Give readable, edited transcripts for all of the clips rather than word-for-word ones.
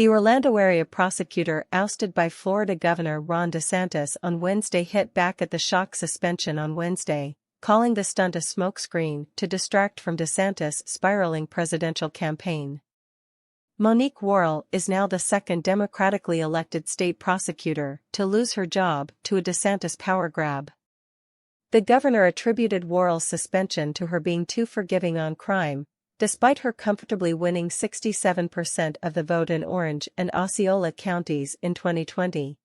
The Orlando area prosecutor ousted by Florida Governor Ron DeSantis on Wednesday hit back at the shock suspension on Wednesday, calling the stunt a smokescreen to distract from DeSantis' spiraling presidential campaign. Monique Worrell is now the second democratically elected state prosecutor to lose her job to a DeSantis power grab. The governor attributed Worrell's suspension to her being too forgiving on crime, despite her comfortably winning 67% of the vote in Orange and Osceola counties in 2020.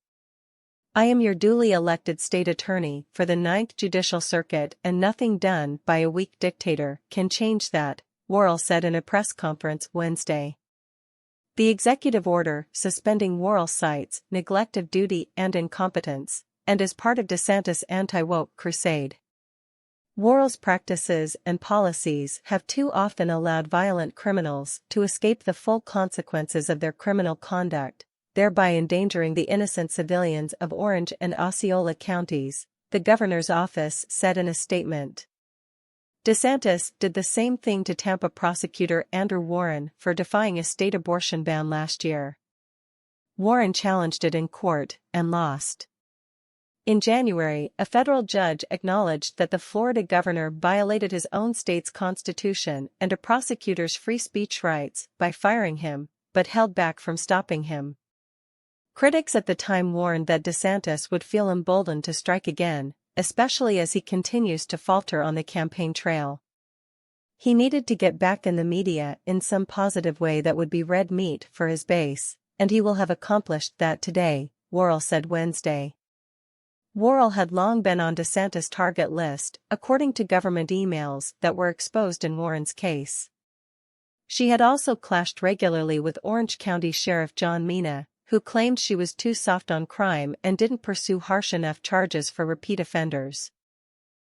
"I am your duly elected state attorney for the 9th Judicial Circuit, and nothing done by a weak dictator can change that," Worrell said in a press conference Wednesday. The executive order suspending Worrell cites neglect of duty and incompetence, and is part of DeSantis' anti-woke crusade. Worrell's practices and policies have too often allowed violent criminals to escape the full consequences of their criminal conduct, thereby endangering the innocent civilians of Orange and Osceola counties, the governor's office said in a statement. DeSantis did the same thing to Tampa prosecutor Andrew Warren for defying a state abortion ban last year. Warren challenged it in court and lost. In January, a federal judge acknowledged that the Florida governor violated his own state's constitution and a prosecutor's free speech rights by firing him, but held back from stopping him. Critics at the time warned that DeSantis would feel emboldened to strike again, especially as he continues to falter on the campaign trail. He needed to get back in the media in some positive way that would be red meat for his base, and he will have accomplished that today, Worrell said Wednesday. Worrell had long been on DeSantis' target list, according to government emails that were exposed in Warren's case. She had also clashed regularly with Orange County Sheriff John Mina, who claimed she was too soft on crime and didn't pursue harsh enough charges for repeat offenders.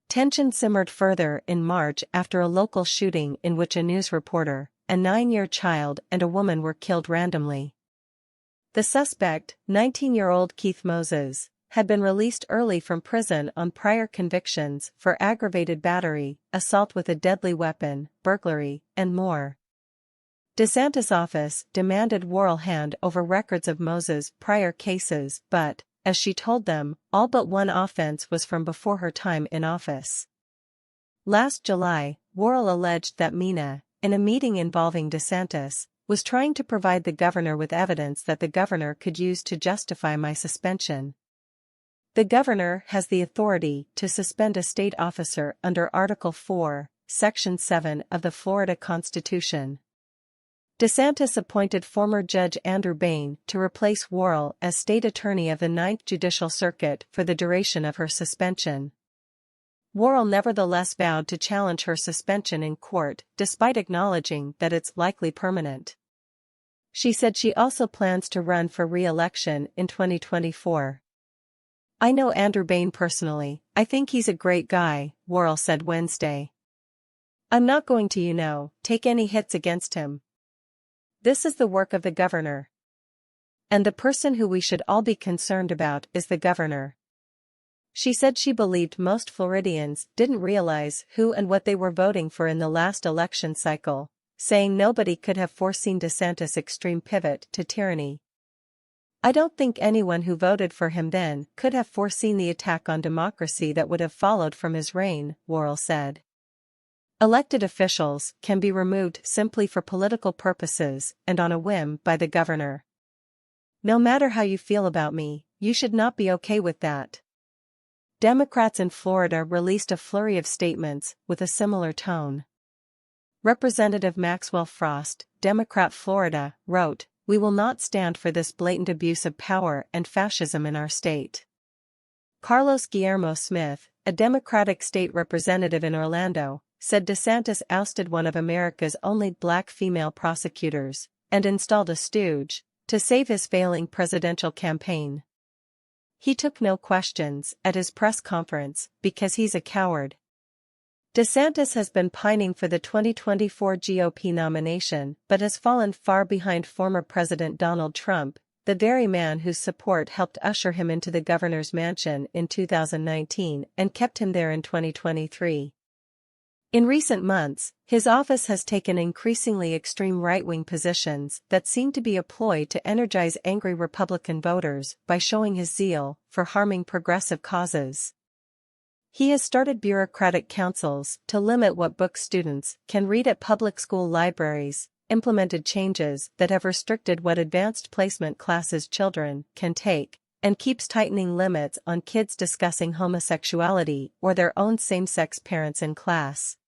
Tension simmered further in March after a local shooting in which a news reporter, a 9-year child and a woman were killed randomly. The suspect, 19-year-old Keith Moses, had been released early from prison on prior convictions for aggravated battery, assault with a deadly weapon, burglary, and more. DeSantis' office demanded Worrell hand over records of Moses' prior cases, but, as she told them, all but one offense was from before her time in office. Last July, Worrell alleged that Mina, in a meeting involving DeSantis, was trying to provide the governor with evidence that the governor could use to justify my suspension. The governor has the authority to suspend a state officer under Article 4, Section 7 of the Florida Constitution. DeSantis appointed former Judge Andrew Bain to replace Worrell as state attorney of the 9th Judicial Circuit for the duration of her suspension. Worrell nevertheless vowed to challenge her suspension in court, despite acknowledging that it's likely permanent. She said she also plans to run for re-election in 2024. "I know Andrew Bain personally, I think he's a great guy," Worrell said Wednesday. "I'm not going to, take any hits against him. This is the work of the governor. And the person who we should all be concerned about is the governor." She said she believed most Floridians didn't realize who and what they were voting for in the last election cycle, saying nobody could have foreseen DeSantis' extreme pivot to tyranny. "I don't think anyone who voted for him then could have foreseen the attack on democracy that would have followed from his reign," Worrell said. Elected officials can be removed simply for political purposes and on a whim by the governor. "No matter how you feel about me, you should not be okay with that." Democrats in Florida released a flurry of statements with a similar tone. Representative Maxwell Frost, Democrat Florida, wrote, "We will not stand for this blatant abuse of power and fascism in our state." Carlos Guillermo Smith, a Democratic state representative in Orlando, said DeSantis ousted one of America's only black female prosecutors, and installed a stooge, to save his failing presidential campaign. He took no questions at his press conference because he's a coward. DeSantis has been pining for the 2024 GOP nomination but has fallen far behind former President Donald Trump, the very man whose support helped usher him into the governor's mansion in 2019 and kept him there in 2023. In recent months, his office has taken increasingly extreme right-wing positions that seem to be a ploy to energize angry Republican voters by showing his zeal for harming progressive causes. He has started bureaucratic councils to limit what books students can read at public school libraries, implemented changes that have restricted what advanced placement classes children can take, and keeps tightening limits on kids discussing homosexuality or their own same-sex parents in class.